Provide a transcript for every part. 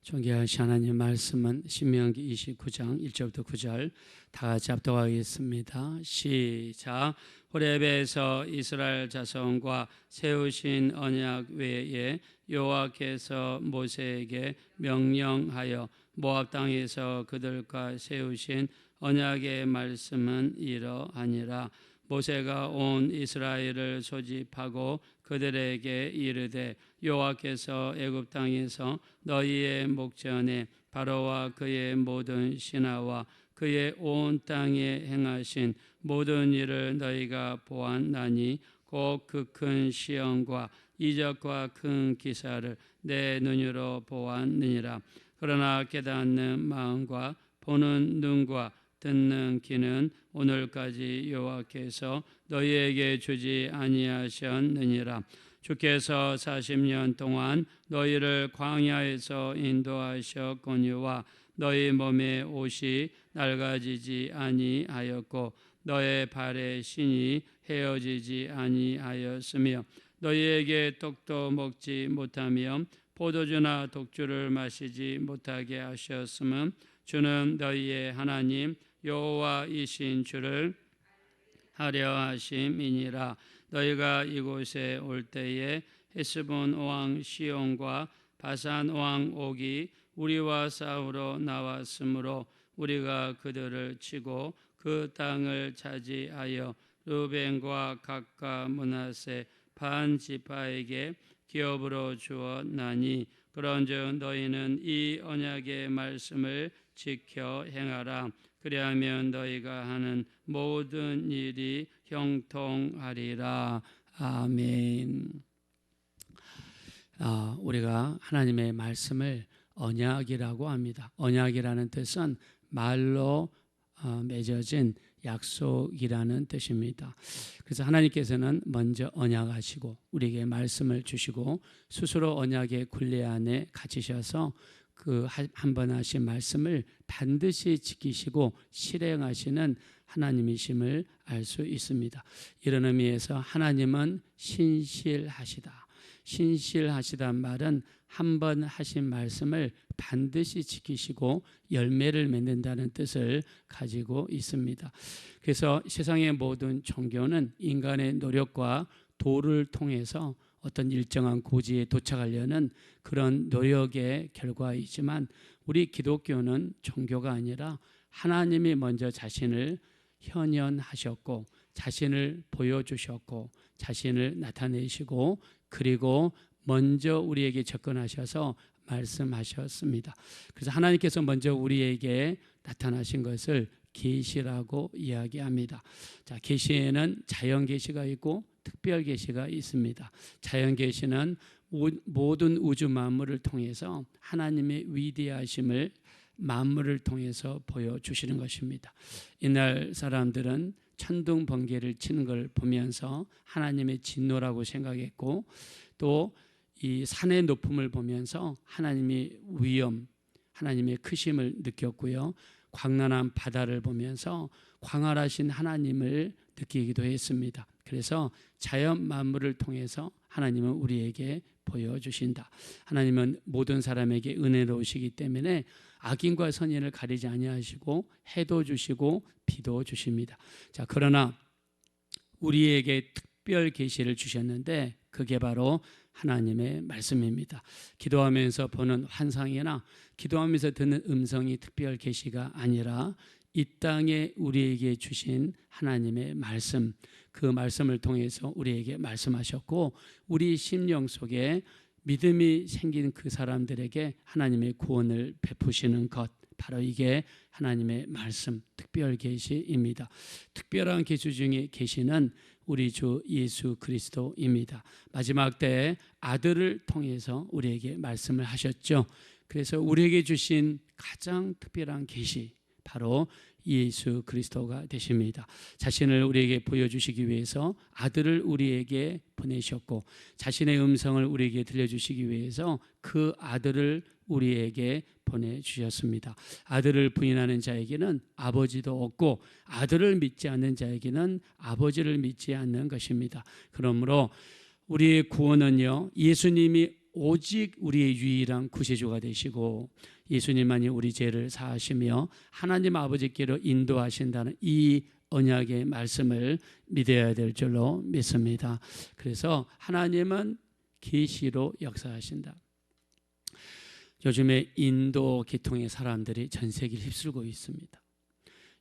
존귀하신 하나님 말씀은 신명기 29장 1절부터 9절 다 같이 합독하겠습니다. 시작. 호렙에서 이스라엘 자손과 세우신 언약 외에 여호와께서 모세에게 명령하여 모압 땅에서 그들과 세우신 언약의 말씀은 이러하니라. 모세가 온 이스라엘을 소집하고 그들에게 이르되 여호와께서 애굽 땅에서 너희의 목전에 바로와 그의 모든 신하와 그의 온 땅에 행하신 모든 일을 너희가 보았나니 곧 그 큰 시험과 이적과 큰 기사를 내 눈으로 보았느니라. 그러나 깨닫는 마음과 보는 눈과 듣는 귀는 오늘까지 여호와께서 너희에게 주지 아니하셨느니라. 주께서 40년 동안 너희를 광야에서 인도하셨거니와 너희 몸에 옷이 낡아지지 아니하였고 너의 발에 신이 헤어지지 아니하였으며 너희에게 떡도 먹지 못하며 포도주나 독주를 마시지 못하게 하셨음은 주는 너희의 하나님 여호와이신 줄을 하려 하심이니라. 너희가 이곳에 올 때에 헤스본 왕 시온과 바산 왕 옥이 우리와 싸우러 나왔으므로 우리가 그들을 치고 그 땅을 차지하여 르벤과 각과 므낫세 반 지파에게 기업으로 주었나니 그런즉 너희는 이 언약의 말씀을 지켜 행하라. 그리하면 너희가 하는 모든 일이 형통하리라. 아멘. 우리가 하나님의 말씀을 언약이라고 합니다. 언약이라는 뜻은 말로 맺어진 약속이라는 뜻입니다. 그래서 하나님께서는 먼저 언약하시고 우리에게 말씀을 주시고 스스로 언약의 굴레 안에 갇히셔서 그 한 번 하신 말씀을 반드시 지키시고 실행하시는 하나님이심을 알 수 있습니다. 이런 의미에서 하나님은 신실하시다. 신실하시단 말은 한 번 하신 말씀을 반드시 지키시고 열매를 맺는다는 뜻을 가지고 있습니다. 그래서 세상의 모든 종교는 인간의 노력과 도를 통해서 어떤 일정한 고지에 도착하려는 그런 노력의 결과이지만 우리 기독교는 종교가 아니라 하나님이 먼저 자신을 현현하셨고 자신을 보여주셨고 자신을 나타내시고 그리고 먼저 우리에게 접근하셔서 말씀하셨습니다. 그래서 하나님께서 먼저 우리에게 나타나신 것을 계시라고 이야기합니다. 자, 계시에는 자연 계시가 있고 특별 계시가 있습니다. 자연 계시는 모든 우주 만물을 통해서 하나님의 위대하심을 만물을 통해서 보여주시는 것입니다. 이날 사람들은 천둥 번개를 치는 걸 보면서 하나님의 진노라고 생각했고 또 이 산의 높음을 보면서 하나님의 위엄, 하나님의 크심을 느꼈고요. 광란한 바다를 보면서 광활하신 하나님을 느끼기도 했습니다. 그래서 자연 만물을 통해서 하나님은 우리에게 보여주신다. 하나님은 모든 사람에게 은혜로우시기 때문에 악인과 선인을 가리지 아니하시고 해도 주시고 비도 주십니다. 자, 그러나 우리에게 특별 계시를 주셨는데 그게 바로 하나님의 말씀입니다. 기도하면서 보는 환상이나 기도하면서 듣는 음성이 특별 계시가 아니라 이 땅에 우리에게 주신 하나님의 말씀, 그 말씀을 통해서 우리에게 말씀하셨고 우리 심령 속에 믿음이 생긴 그 사람들에게 하나님의 구원을 베푸시는 것, 바로 이게 하나님의 말씀, 특별 계시입니다. 특별한 계시 중에 계시는 우리 주 예수 그리스도입니다. 마지막 때에 아들을 통해서 우리에게 말씀을 하셨죠. 그래서 우리에게 주신 가장 특별한 계시, 바로 예수 그리스도가 되십니다. 자신을 우리에게 보여주시기 위해서 아들을 우리에게 보내셨고 자신의 음성을 우리에게 들려주시기 위해서 그 아들을 우리에게 보내주셨습니다. 아들을 부인하는 자에게는 아버지도 없고 아들을 믿지 않는 자에게는 아버지를 믿지 않는 것입니다. 그러므로 우리의 구원은요, 예수님이 오직 우리의 유일한 구세주가 되시고 예수님만이 우리 죄를 사하시며 하나님 아버지께로 인도하신다는 이 언약의 말씀을 믿어야 될 줄로 믿습니다. 그래서 하나님은 계시로 역사하신다. 요즘에 인도 계통의 사람들이 전 세계를 휩쓸고 있습니다.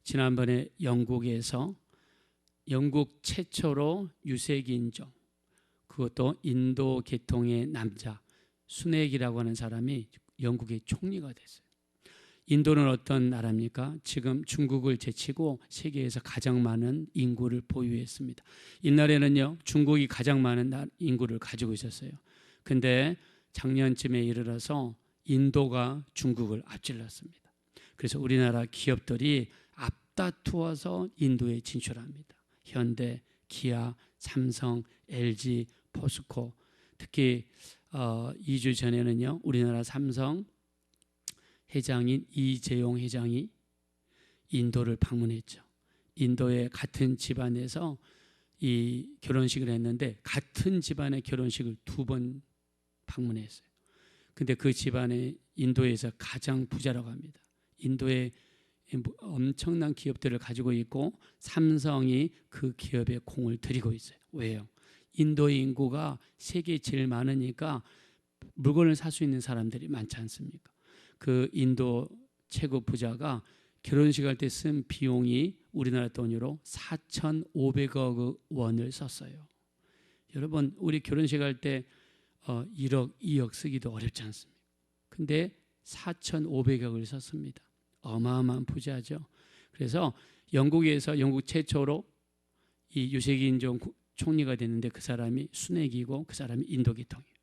지난번에 영국에서 영국 최초로 유색인종, 그것도 인도 계통의 남자 순핵이라고 하는 사람이 영국의 총리가 됐어요. 인도는 어떤 나라입니까? 지금 중국을 제치고 세계에서 가장 많은 인구를 보유했습니다. 옛날에는요, 중국이 가장 많은 인구를 가지고 있었어요. 근데 작년쯤에 이르러서 인도가 중국을 앞질렀습니다. 그래서 우리나라 기업들이 앞다투어서 인도에 진출합니다. 현대, 기아, 삼성, LG, 포스코, 특히 2주 전에는요, 우리나라 삼성 회장인 이재용 회장이 인도를 방문했죠. 인도의 같은 집안에서 이 결혼식을 했는데 같은 집안의 결혼식을 2번 방문했어요. 근데 그 집안에 인도에서 가장 부자라고 합니다. 인도에 엄청난 기업들을 가지고 있고 삼성이 그 기업에 공을 들이고 있어요. 왜요? 인도의 인구가 세계에 제일 많으니까 물건을 살 수 있는 사람들이 많지 않습니까? 그 인도 최고 부자가 결혼식 할 때 쓴 비용이 우리나라 돈으로 4,500억 원을 썼어요. 여러분, 우리 결혼식 할 때 1억, 2억 쓰기도 어렵지 않습니까? 근데 4,500억을 썼습니다. 어마어마한 부자죠. 그래서 영국에서 영국 최초로 이 유색인종 총리가 됐는데 그 사람이 순핵이고 그 사람이 인도 계통이에요.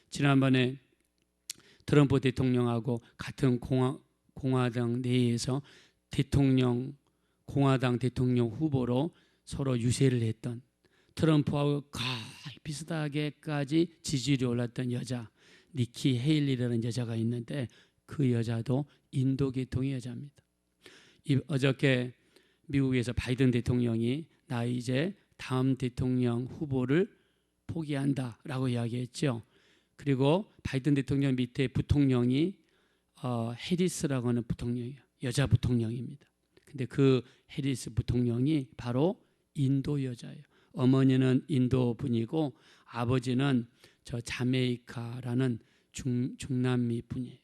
지난번에 트럼프 대통령하고 같은 공화당 내에서 공화당 대통령 후보로 서로 유세를 했던 트럼프하고 거의 비슷하게까지 지지율이 올랐던 여자 니키 헤일리라는 여자가 있는데 그 여자도 인도 계통의 여자입니다. 어저께 미국에서 바이든 대통령이 나 이제 다음 대통령 후보를 포기한다라고 이야기했죠. 그리고 바이든 대통령 밑에 부통령이 해리스라고 하는 부통령이에요. 여자 부통령입니다. 근데 그 해리스 부통령이 바로 인도 여자예요. 어머니는 인도 분이고 아버지는 저 자메이카라는 중남미 분이에요.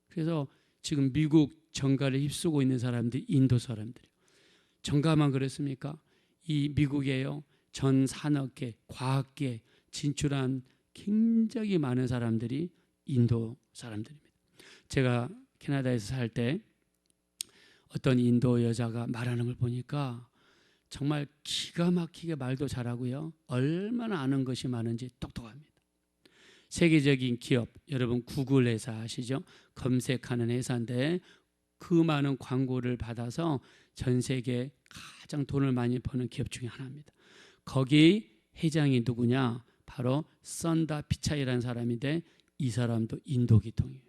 그래서 지금 미국 정가를 휩쓰고 있는 사람들이 인도 사람들이에요. 정가만 그렇습니까? 이 미국에요, 전 산업계, 과학계 진출한 굉장히 많은 사람들이 인도 사람들입니다. 제가 캐나다에서 살 때 어떤 인도 여자가 말하는 걸 보니까 정말 기가 막히게 말도 잘하고요, 얼마나 아는 것이 많은지 똑똑합니다. 세계적인 기업, 여러분 구글 회사 아시죠? 검색하는 회사인데 그 많은 광고를 받아서 전 세계 가장 돈을 많이 버는 기업 중에 하나입니다. 거기 회장이 누구냐? 바로 선다 피차이라는 사람인데 이 사람도 인도 계통이에요.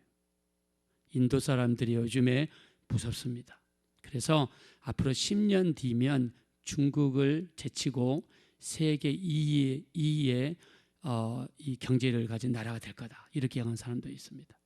인도 사람들이 요즘에 무섭습니다. 그래서 앞으로 10년 뒤면 중국을 제치고 세계 2위의 이 경제를 가진 나라가 될 거다, 이렇게 얘기하는 사람도 있습니다.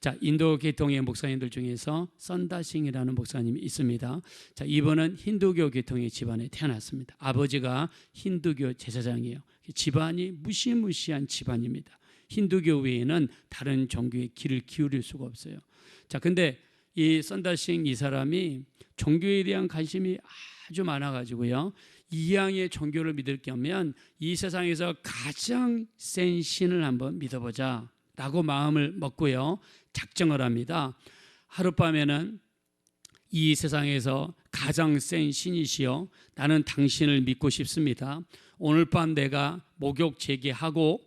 자, 인도 계통의 목사님들 중에서 선다싱이라는 목사님이 있습니다. 자, 이분은 힌두교 계통의 집안에 태어났습니다. 아버지가 힌두교 제사장이에요. 집안이 무시무시한 집안입니다. 힌두교 외에는 다른 종교에 귀를 기울일 수가 없어요. 자, 근데 이 선다싱 이 사람이 종교에 대한 관심이 아주 많아가지고요, 이양의 종교를 믿을 겸면 이 세상에서 가장 센 신을 한번 믿어보자 라고 마음을 먹고요, 작정을 합니다. 하룻밤에는 이 세상에서 가장 센 신이시여, 나는 당신을 믿고 싶습니다. 오늘 밤 내가 목욕 재개하고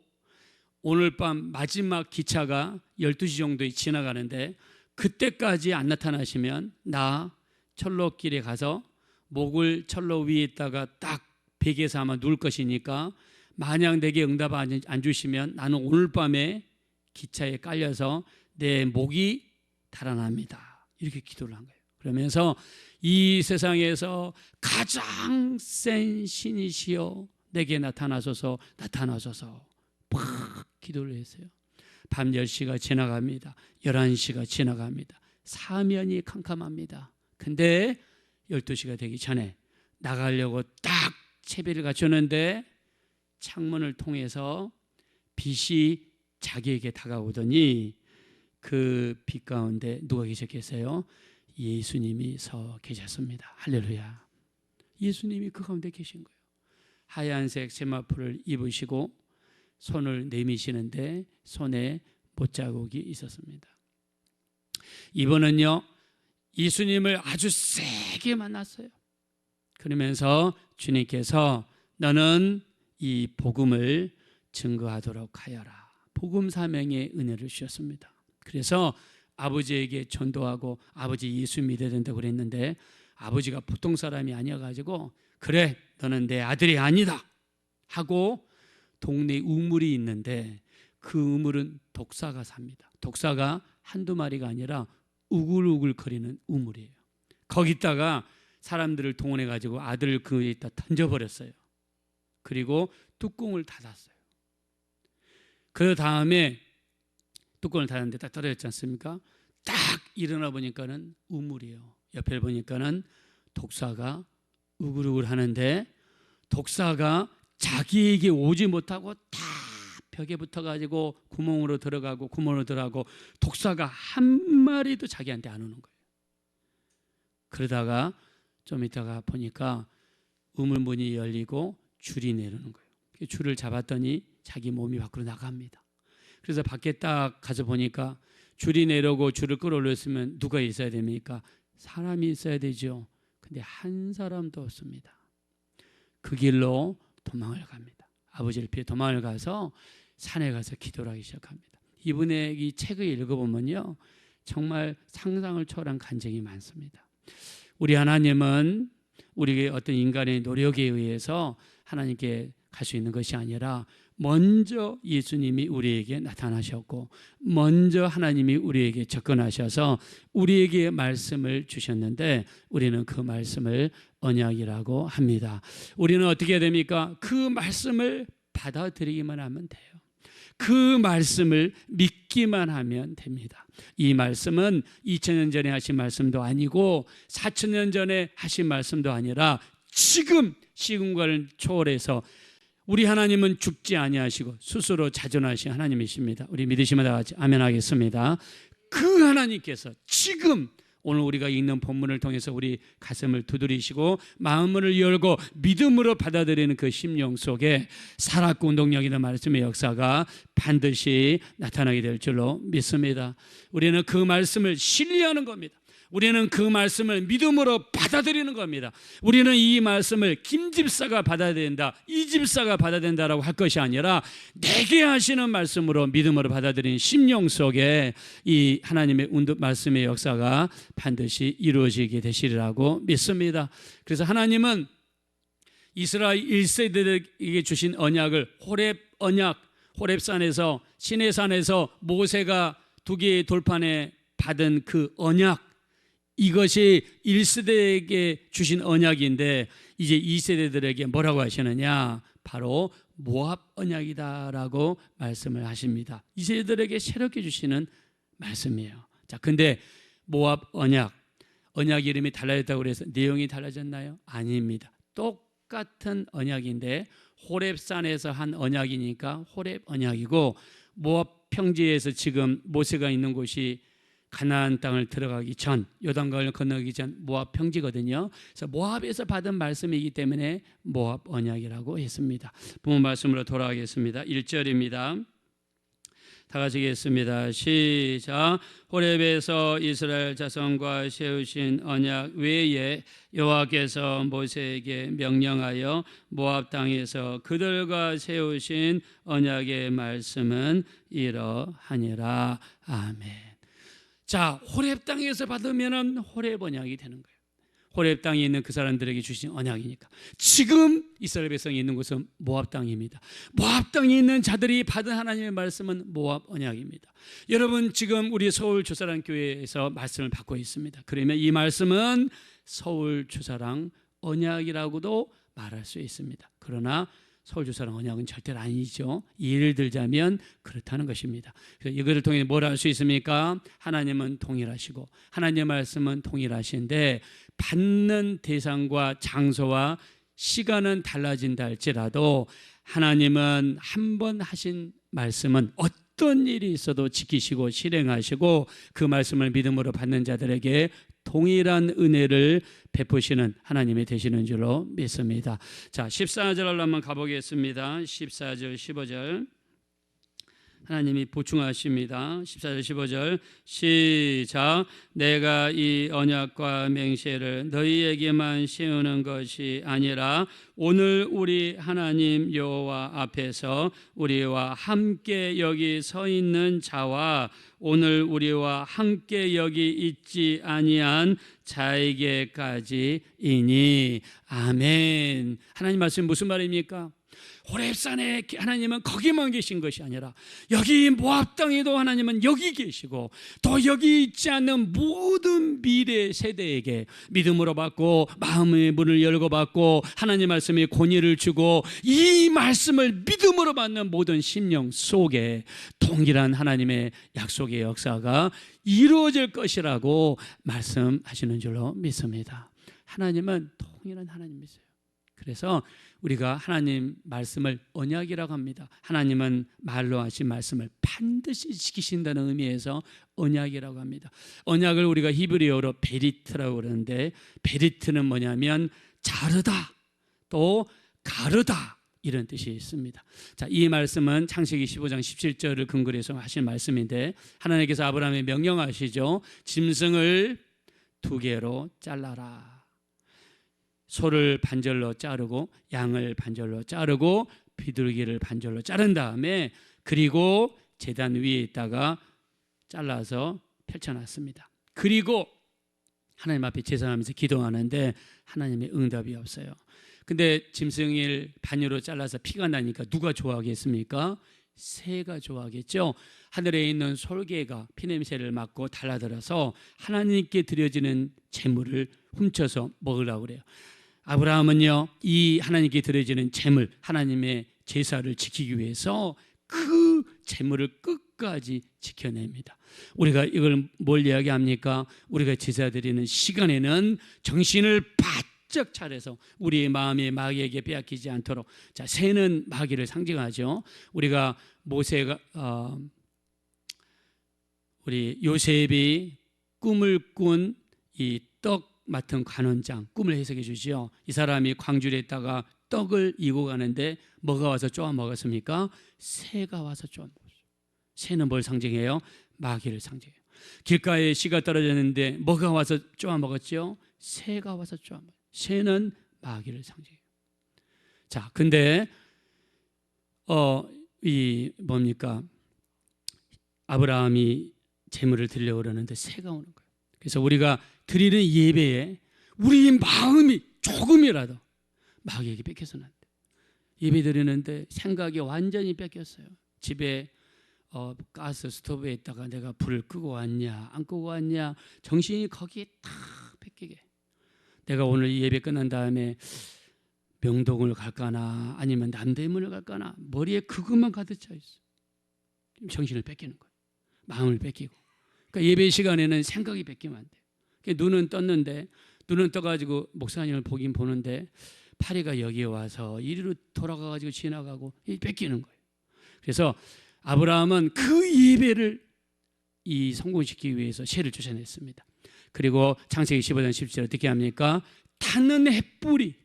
오늘 밤 마지막 기차가 12시 정도에 지나가는데 그때까지 안 나타나시면 나 철로길에 가서 목을 철로 위에다가 딱 베개 삼아 누울 것이니까 만약 내게 응답 안 주시면 나는 오늘 밤에 기차에 깔려서 내 목이 달아납니다. 이렇게 기도를 한 거예요. 그러면서 이 세상에서 가장 센 신이시여 내게 나타나소서 팍 기도를 했어요. 밤 10시가 지나갑니다. 11시가 지나갑니다. 사면이 캄캄합니다. 근데 12시가 되기 전에 나가려고 딱 채비를 갖추는데 창문을 통해서 빛이 자기에게 다가오더니 그 빛 가운데 누가 계셨겠어요? 예수님이 서 계셨습니다. 할렐루야. 예수님이 그 가운데 계신 거예요. 하얀색 세마포를 입으시고 손을 내미시는데 손에 못자국이 있었습니다. 이번은요, 예수님을 아주 세게 만났어요. 그러면서 주님께서 너는 이 복음을 증거하도록 하여라. 복음 사명의 은혜를 주셨습니다. 그래서 아버지에게 전도하고 아버지 예수 믿어야 된다고 그랬는데 아버지가 보통 사람이 아니어가지고 그래 너는 내 아들이 아니다 하고 동네에 우물이 있는데 그 우물은 독사가 삽니다. 독사가 한두 마리가 아니라 우글우글거리는 우물이에요. 거기다가 사람들을 동원해가지고 아들을 거기에다 던져버렸어요. 그리고 뚜껑을 닫았어요. 그 다음에 뚜껑을 닫았는데 딱 떨어졌지 않습니까? 딱 일어나 보니까는 우물이에요. 옆에 보니까는 독사가 우글우글 하는데 독사가 자기에게 오지 못하고 다 벽에 붙어가지고 구멍으로 들어가고 독사가 한 마리도 자기한테 안 오는 거예요. 그러다가 좀 있다가 보니까 우물문이 열리고 줄이 내리는 거예요. 줄을 잡았더니 자기 몸이 밖으로 나갑니다. 그래서 밖에 딱 가서 보니까 줄이 내려오고 줄을 끌어올렸으면 누가 있어야 됩니까? 사람이 있어야 되죠. 근데 한 사람도 없습니다. 그 길로 도망을 갑니다. 아버지를 피해 도망을 가서 산에 가서 기도를 하기 시작합니다. 이분의 이 책을 읽어보면요, 정말 상상을 초월한 간증이 많습니다. 우리 하나님은 우리에게 어떤 인간의 노력에 의해서 하나님께 갈 수 있는 것이 아니라 먼저 예수님이 우리에게 나타나셨고 먼저 하나님이 우리에게 접근하셔서 우리에게 말씀을 주셨는데 우리는 그 말씀을 언약이라고 합니다. 우리는 어떻게 해야 됩니까? 그 말씀을 받아들이기만 하면 돼요. 그 말씀을 믿기만 하면 됩니다. 이 말씀은 2000년 전에 하신 말씀도 아니고 4000년 전에 하신 말씀도 아니라 지금 시공간을 초월해서 우리 하나님은 죽지 아니하시고 스스로 자존하신 하나님이십니다. 우리 믿으시면 다 같이 아멘 하겠습니다. 그 하나님께서 지금 오늘 우리가 읽는 본문을 통해서 우리 가슴을 두드리시고 마음을 열고 믿음으로 받아들이는 그 심령 속에 살았고 운동력이나 말씀의 역사가 반드시 나타나게 될 줄로 믿습니다. 우리는 그 말씀을 신뢰하는 겁니다. 우리는 그 말씀을 믿음으로 받아들이는 겁니다. 우리는 이 말씀을 김 집사가 받아야 된다, 이 집사가 받아야 된다라고 할 것이 아니라 내게 하시는 말씀으로 믿음으로 받아들이는 심령 속에 이 하나님의 말씀의 역사가 반드시 이루어지게 되시리라고 믿습니다. 그래서 하나님은 이스라엘 1세대에게 주신 언약을 호렙 언약, 호렙산에서 시내산에서 모세가 2개의 돌판에 받은 그 언약, 이것이 1세대에게 주신 언약인데 이제 2세대들에게 뭐라고 하시느냐? 바로 모압 언약이다라고 말씀을 하십니다. 2세대들에게 새롭게 주시는 말씀이에요. 자, 근데 모압 언약 이름이 달라졌다고 해서 내용이 달라졌나요? 아닙니다. 똑같은 언약인데 호렙산에서 한 언약이니까 호렙 언약이고 모압 평지에서 지금 모세가 있는 곳이 가나안 땅을 들어가기 전, 요단강을 건너기 전 모압 평지거든요. 그래서 모압에서 받은 말씀이기 때문에 모압 언약이라고 했습니다. 본문 말씀으로 돌아가겠습니다. 1절입니다. 다 같이 읽겠습니다. 시작. 호렙에서 이스라엘 자손과 세우신 언약 외에 여호와께서 모세에게 명령하여 모압 땅에서 그들과 세우신 언약의 말씀은 이러하니라. 아멘. 자, 호렙 땅에서 받으면 호렙 언약이 되는 거예요. 호렙 땅에 있는 그 사람들에게 주신 언약이니까. 지금 이스라엘 백성이 있는 곳은 모압 땅입니다. 모압 땅에 있는 자들이 받은 하나님의 말씀은 모압 언약입니다. 여러분, 지금 우리 서울 주사랑 교회에서 말씀을 받고 있습니다. 그러면 이 말씀은 서울 주사랑 언약이라고도 말할 수 있습니다. 그러나 서울 주사랑 언약은 절대로 아니죠. 예를 들자면 그렇다는 것입니다. 그래서 이거를 통해 뭘 알 수 있습니까? 하나님은 동일하시고 하나님의 말씀은 동일하신데 받는 대상과 장소와 시간은 달라진다 할지라도 하나님은 한 번 하신 말씀은 어떤 일이 있어도 지키시고 실행하시고 그 말씀을 믿음으로 받는 자들에게 동일한 은혜를 베푸시는 하나님이 되시는 줄로 믿습니다. 자, 14절로 한번 가보겠습니다. 14절 15절 하나님이 보충하십니다. 14절 15절 시작. 내가 이 언약과 맹세를 너희에게만 세우는 것이 아니라 오늘 우리 하나님 여호와 앞에서 우리와 함께 여기 서 있는 자와 오늘 우리와 함께 여기 있지 아니한 자에게까지이니. 아멘. 하나님 말씀 무슨 말입니까? 호렙산에 하나님은 거기만 계신 것이 아니라 여기 모압 땅에도 하나님은 여기 계시고 또 여기 있지 않는 모든 미래 세대에게 믿음으로 받고 마음의 문을 열고 받고 하나님 말씀에 권위를 주고 이 말씀을 믿음으로 받는 모든 심령 속에 동일한 하나님의 약속의 역사가 이루어질 것이라고 말씀하시는 줄로 믿습니다. 하나님은 동일한 하나님이세요. 그래서 우리가 하나님 말씀을 언약이라고 합니다. 하나님은 말로 하신 말씀을 반드시 지키신다는 의미에서 언약이라고 합니다. 언약을 우리가 히브리어로 베리트라고 그러는데 베리트는 뭐냐면 자르다 또 가르다 이런 뜻이 있습니다. 자, 이 말씀은 창세기 15장 17절을 근거로 해서 하신 말씀인데 하나님께서 아브라함에 명령하시죠. 짐승을 2개로 잘라라. 소를 반절로 자르고 양을 반절로 자르고 비둘기를 반절로 자른 다음에 그리고 제단 위에 있다가 잘라서 펼쳐놨습니다. 그리고 하나님 앞에 제사하면서 기도하는데 하나님의 응답이 없어요. 근데 짐승을 반으로 잘라서 피가 나니까 누가 좋아하겠습니까? 새가 좋아하겠죠. 하늘에 있는 솔개가 피냄새를 맡고 달라들어서 하나님께 드려지는 제물을 훔쳐서 먹으려고 그래요. 아브라함은요, 이 하나님께 드려지는 제물, 하나님의 제사를 지키기 위해서 그 제물을 끝까지 지켜냅니다. 우리가 이걸 뭘 이야기합니까? 우리가 제사 드리는 시간에는 정신을 바짝 차려서 우리의 마음이 마귀에게 빼앗기지 않도록. 자, 새는 마귀를 상징하죠. 우리가 모세가 우리 요셉이 꿈을 꾼 이 떡 맡은 관원장 꿈을 해석해 주지요. 이 사람이 광주에 있다가 떡을 이고 가는데 뭐가 와서 쪼아 먹었습니까? 새가 와서 쪼아 먹었어요. 새는 뭘 상징해요? 마귀를 상징해요. 길가에 씨가 떨어졌는데 뭐가 와서 쪼아 먹었죠? 새가 와서 쪼아 먹어요. 새는 마귀를 상징해요. 자, 근데 이 뭡니까? 아브라함이 제물을 드리려고 그러는데 새가 오는 거예요. 그래서 우리가 드리는 예배에 우리 마음이 조금이라도 마귀에게 뺏겨서는 안 돼. 예배 드리는데 생각이 완전히 뺏겼어요. 집에 가스 스토브에 있다가 내가 불을 끄고 왔냐 안 끄고 왔냐 정신이 거기에 탁 뺏기게. 내가 오늘 예배 끝난 다음에 명동을 갈까나 아니면 남대문을 갈까나 머리에 그것만 가득 차 있어. 정신을 뺏기는 거예요. 마음을 뺏기고. 그러니까 예배 시간에는 생각이 뺏기면 안 돼요. 눈은 떴는데 눈은 떠가지고 목사님을 보긴 보는데 파리가 여기에 와서 이리로 돌아가가지고 지나가고 뺏기는 거예요. 그래서 아브라함은 그 예배를 성공시키기 위해서 새를 쫓아냈습니다. 그리고 창세기 15장 17절 어떻게 합니까? 타는 햇불이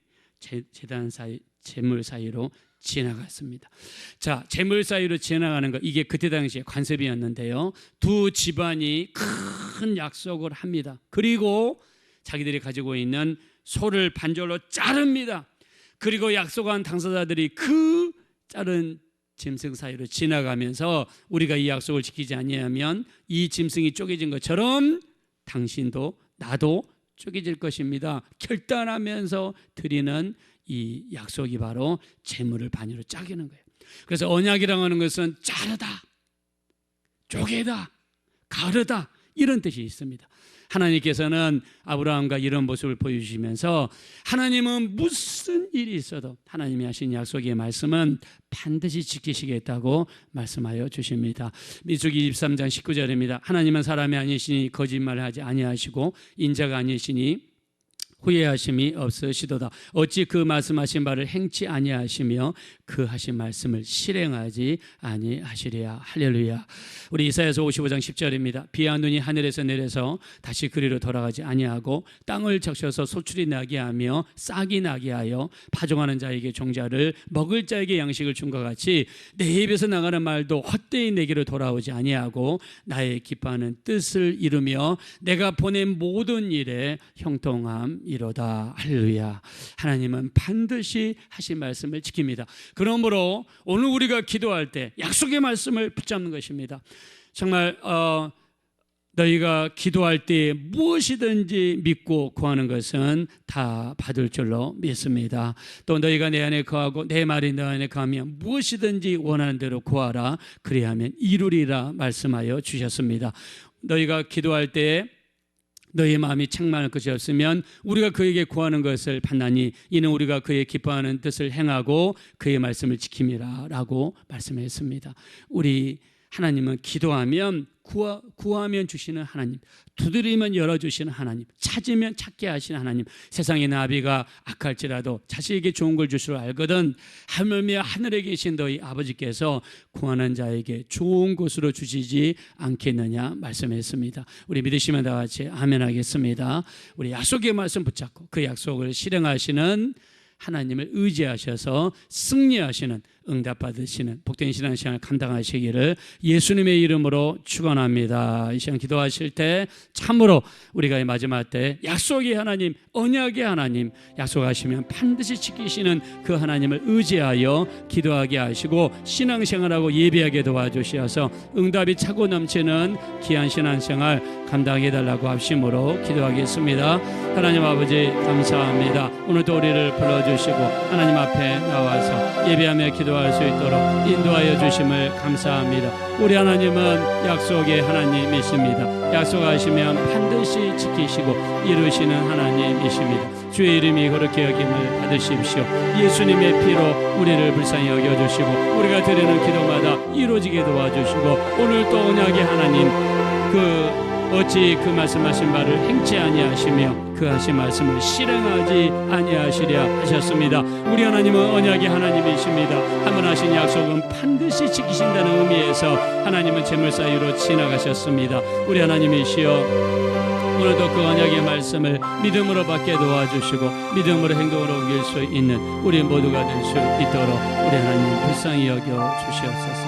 제단 사이 제물 사이로 지나갔습니다. 자, 제물 사이로 지나가는 거 이게 그때 당시에 관습이었는데요. 두 집안이 큰 약속을 합니다. 그리고 자기들이 가지고 있는 소를 반절로 자릅니다. 그리고 약속한 당사자들이 그 자른 짐승 사이로 지나가면서 우리가 이 약속을 지키지 아니하면 이 짐승이 쪼개진 것처럼 당신도 나도 쪼개질 것입니다. 결단하면서 드리는 이 약속이 바로 제물을 반으로 짜기는 거예요. 그래서 언약이라고 하는 것은 자르다, 쪼개다, 가르다 이런 뜻이 있습니다. 하나님께서는 아브라함과 이런 모습을 보여주시면서 하나님은 무슨 일이 있어도 하나님이 하신 약속의 말씀은 반드시 지키시겠다고 말씀하여 주십니다. 민수기 23장 19절입니다. 하나님은 사람이 아니시니 거짓말하지 아니하시고 인자가 아니시니 후회하심이 없으시도다. 어찌 그 말씀하신 바를 행치 아니하시며 그 하신 말씀을 실행하지 아니하시리야. 할렐루야. 우리 이사야서 55장 10절입니다. 비와 눈이 하늘에서 내려서 다시 그리로 돌아가지 아니하고 땅을 적셔서 소출이 나게 하며 싹이 나게 하여 파종하는 자에게 종자를 먹을 자에게 양식을 준 것 같이 내 입에서 나가는 말도 헛되이 내게로 돌아오지 아니하고 나의 기뻐하는 뜻을 이루며 내가 보낸 모든 일에 형통함 이로다. 할렐루야. 하나님은 반드시 하신 말씀을 지킵니다. 그러므로 오늘 우리가 기도할 때 약속의 말씀을 붙잡는 것입니다. 정말 너희가 기도할 때 무엇이든지 믿고 구하는 것은 다 받을 줄로 믿습니다. 또 너희가 내 안에 거하고 내 말이 너 안에 거하면 무엇이든지 원하는 대로 구하라. 그리하면 이루리라 말씀하여 주셨습니다. 너희가 기도할 때 너희 마음이 책망할 것이 없으면 우리가 그에게 구하는 것을 받나니 이는 우리가 그의 기뻐하는 뜻을 행하고 그의 말씀을 지킴이라 라고 말씀했습니다. 우리 하나님은 기도하면 구하면 주시는 하나님, 두드리면 열어주시는 하나님, 찾으면 찾게 하시는 하나님. 세상의 나비가 악할지라도 자식에게 좋은 걸 줄 줄 알거든 하물며 하늘에 계신 너희 아버지께서 구하는 자에게 좋은 것으로 주시지 않겠느냐 말씀했습니다. 우리 믿으시면 다 같이 아멘 하겠습니다. 우리 약속의 말씀 붙잡고 그 약속을 실행하시는 하나님을 의지하셔서 승리하시는 응답받으시는 복된 신앙생활 감당하시기를 예수님의 이름으로 축원합니다. 이 시간 기도하실 때 참으로 우리가 이 마지막 때 약속의 하나님, 언약의 하나님, 약속하시면 반드시 지키시는 그 하나님을 의지하여 기도하게 하시고 신앙생활하고 예배하게 도와주셔서 응답이 차고 넘치는 귀한 신앙생활 감당해 달라고 합심으로 기도하겠습니다. 하나님 아버지 감사합니다. 오늘도 우리를 불러주시고 하나님 앞에 나와서 예배하며 기도할 수 있도록 인도하여 주심을 감사합니다. 우리 하나님은 약속의 하나님이십니다. 약속하시면 반드시 지키시고 이루시는 하나님이십니다. 주의 이름이 그렇게 여김을 받으십시오. 예수님의 피로 우리를 불쌍히 여겨주시고 우리가 드리는 기도마다 이루어지게 도와주시고 오늘도 언약의 하나님 어찌 그 말씀하신 바를 행치 아니하시며 그 하신 말씀을 실행하지 아니하시랴 하셨습니다. 우리 하나님은 언약의 하나님이십니다. 한 번 하신 약속은 반드시 지키신다는 의미에서 하나님은 재물 사이로 지나가셨습니다. 우리 하나님이시여 오늘도 그 언약의 말씀을 믿음으로 받게 도와주시고 믿음으로 행동으로 옮길 수 있는 우리 모두가 될 수 있도록 우리 하나님 불쌍히 여겨 주시옵소서.